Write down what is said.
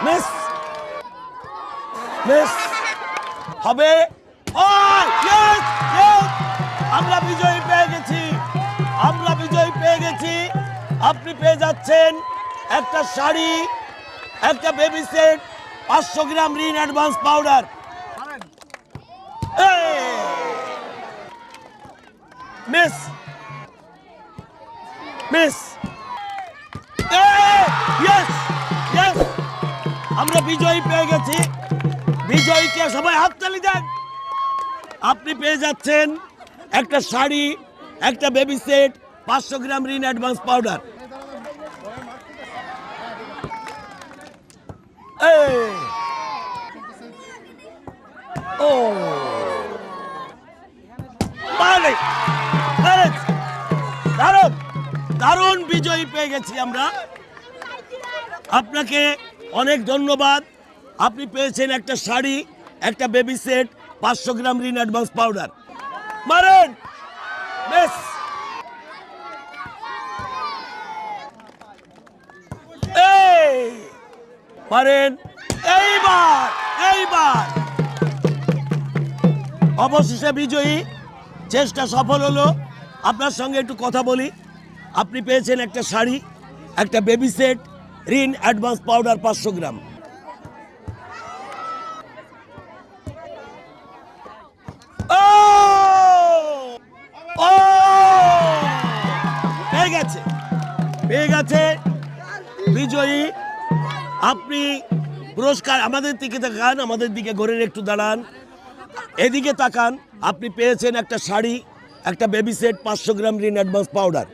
Miss miss হবে। আমরা বিজয়ী পেয়ে গেছি, আমরা বিজয়ী পেয়ে গেছি। আপনি পেয়ে যাচ্ছেন একটা শাড়ি, একটা baby set, 500 gram Rin advance powder. Miss miss আমরা বিজয়ী পেয়ে গেছি। বিজয়ীকে সবাই হাততালি দেন। আপনি পেয়ে যাচ্ছেন একটা শাড়ি, একটা baby set, 500 gram Rin advance powder. ও দারুণ দারুণ বিজয়ী পেয়ে গেছি আমরা। আপনাকে অনেক ধন্যবাদ। আপনি পেয়েছেন একটা শাড়ি, একটা baby set, 500 gram Rin advance powder. মারেন বেশ। পারেন এইবার এইবার অবশেষে বিজয়ী। চেষ্টা সফল হলো। আপনার সঙ্গে একটু কথা বলি। আপনি পেয়েছেন একটা শাড়ি, একটা baby set, Rin advance powder 500 গ্রাম। পেয়ে গেছে, পেয়ে গেছে বিজয়ী। আপনি পুরস্কার আমাদের দিকে তাকান, আমাদের দিকে ঘুরে একটু দাঁড়ান, এদিকে তাকান। আপনি পেয়েছেন একটা শাড়ি, একটা baby set, 500 gram Rin advance powder.